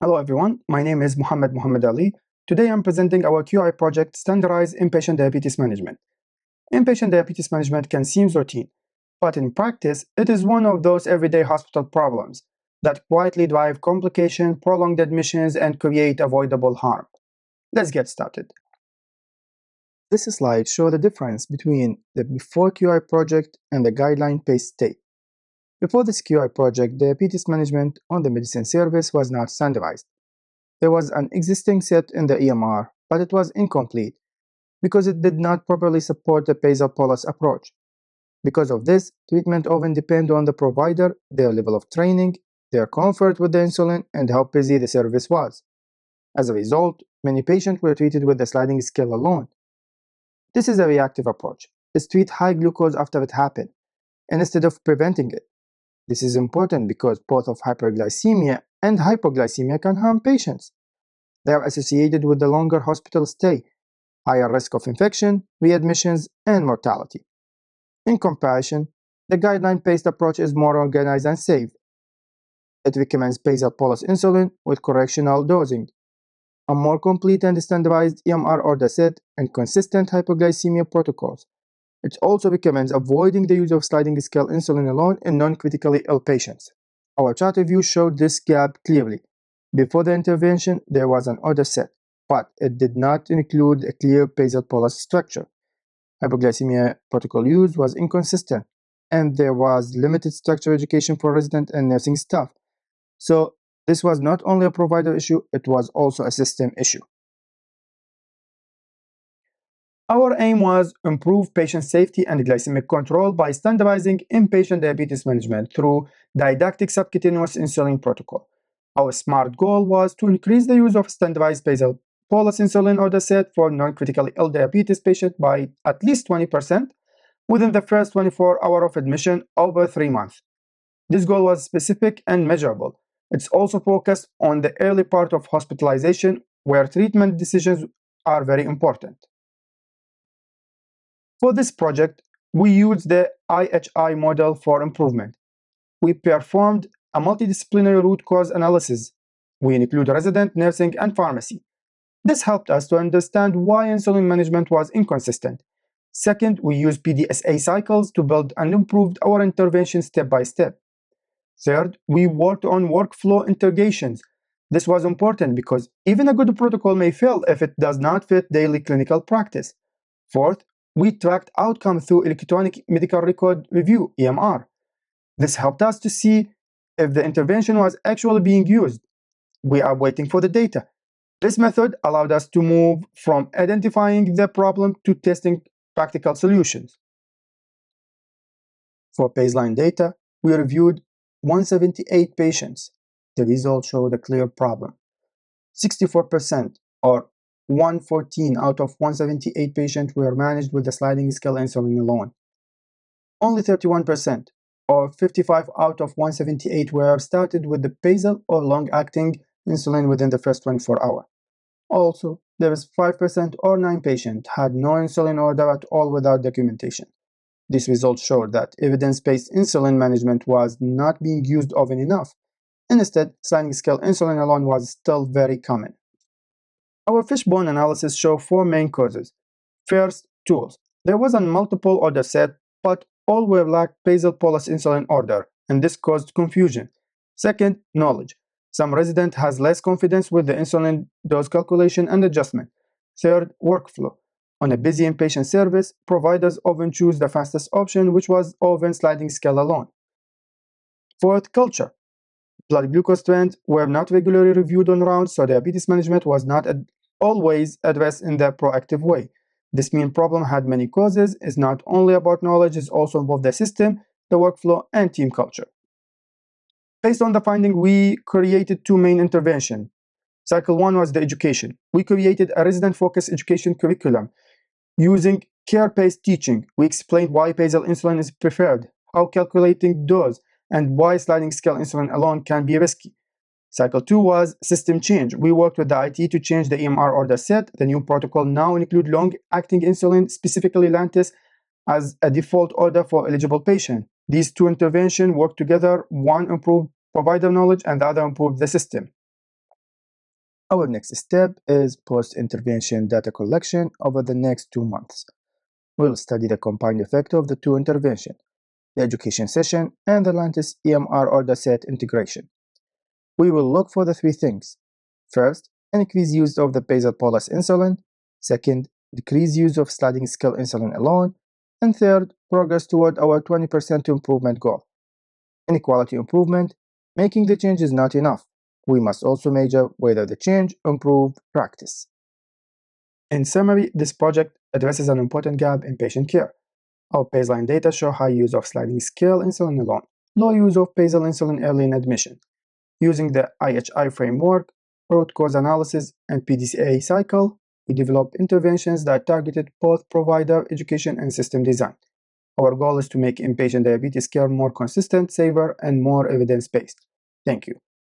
Hello everyone, my name is Muhammad Ali. Today I'm presenting our QI project, Standardized Inpatient Diabetes Management. Inpatient diabetes management can seem routine, but in practice, it is one of those everyday hospital problems that quietly drive complications, prolonged admissions, and create avoidable harm. Let's get started. This slide shows the difference between the before QI project and the guideline-based state. Before this QI project, diabetes management on the medicine service was not standardized. There was an existing set in the EMR, but it was incomplete because it did not properly support the basal bolus approach. Because of this, treatment often depends on the provider, their level of training, their comfort with the insulin, and how busy the service was. As a result, many patients were treated with the sliding scale alone. This is a reactive approach. Let's treat high glucose after it happened, instead of preventing it. This is important because both of hyperglycemia and hypoglycemia can harm patients. They are associated with a longer hospital stay, higher risk of infection, readmissions, and mortality. In comparison, the guideline-based approach is more organized and safe. It recommends basal bolus insulin with correctional dosing, a more complete and standardized EMR order set, and consistent hypoglycemia protocols. It also recommends avoiding the use of sliding scale insulin alone in non-critically ill patients. Our chart review showed this gap clearly. Before the intervention, there was an order set, but it did not include a clear basal bolus structure. Hypoglycemia protocol use was inconsistent, and there was limited structure education for resident and nursing staff. So this was not only a provider issue, it was also a system issue. Our aim was improve patient safety and glycemic control by standardizing inpatient diabetes management through didactic subcutaneous insulin protocol. Our SMART goal was to increase the use of standardized basal bolus insulin order set for non-critically ill diabetes patients by at least 20% within the first 24 hours of admission over 3 months. This goal was specific and measurable. It's also focused on the early part of hospitalization, where treatment decisions are very important. For this project, we used the IHI model for improvement. We performed a multidisciplinary root cause analysis. We include resident, nursing, and pharmacy. This helped us to understand why insulin management was inconsistent. Second, we used PDSA cycles to build and improve our intervention step by step. Third, we worked on workflow integrations. This was important because even a good protocol may fail if it does not fit daily clinical practice. Fourth, we tracked outcome through electronic medical record review, EMR. This helped us to see if the intervention was actually being used. We are waiting for the data. This method allowed us to move from identifying the problem to testing practical solutions. For baseline data, we reviewed 178 patients. The results showed a clear problem. 64%, or 114 out of 178 patients, were managed with the sliding scale insulin alone. Only 31%, or 55 out of 178, were started with the basal or long-acting insulin within the first 24 hours. Also, there is 5% or 9 patients had no insulin order at all without documentation. These results showed that evidence-based insulin management was not being used often enough. Instead, sliding scale insulin alone was still very common. Our fishbone analysis showed 4 main causes. First, tools. There was a multiple order set, but all were lacked basal bolus insulin order, and this caused confusion. Second, knowledge. Some resident has less confidence with the insulin dose calculation and adjustment. Third, workflow. On a busy inpatient service, providers often choose the fastest option, which was often sliding scale alone. Fourth, culture. Blood glucose trends were not regularly reviewed on rounds, so diabetes management was not always addressed in the proactive way. This mean problem had many causes, is not only about knowledge, it's also about the system, the workflow, and team culture. Based on the finding, we created 2 main interventions. Cycle 1 was the education. We created a resident-focused education curriculum. Using care-based teaching, we explained why basal insulin is preferred, how calculating dose, and why sliding scale insulin alone can be risky. Cycle 2 was system change. We worked with the IT to change the EMR order set. The new protocol now includes long-acting insulin, specifically Lantus, as a default order for eligible patients. These 2 interventions work together. One improved provider knowledge and the other improved the system. Our next step is post-intervention data collection over the next 2 months. We'll study the combined effect of the two interventions, the education session and the latest EMR or dataset integration. We will look for the 3 things. First, increased use of the basal bolus insulin. Second, decreased use of sliding scale insulin alone. And third, progress toward our 20% improvement goal. Inequality improvement, making the change is not enough. We must also measure whether the change improved practice. In summary, this project addresses an important gap in patient care. Our baseline data show high use of sliding scale insulin alone, low use of basal insulin early in admission. Using the IHI framework, root cause analysis, and PDCA cycle, we developed interventions that targeted both provider education and system design. Our goal is to make inpatient diabetes care more consistent, safer, and more evidence-based. Thank you.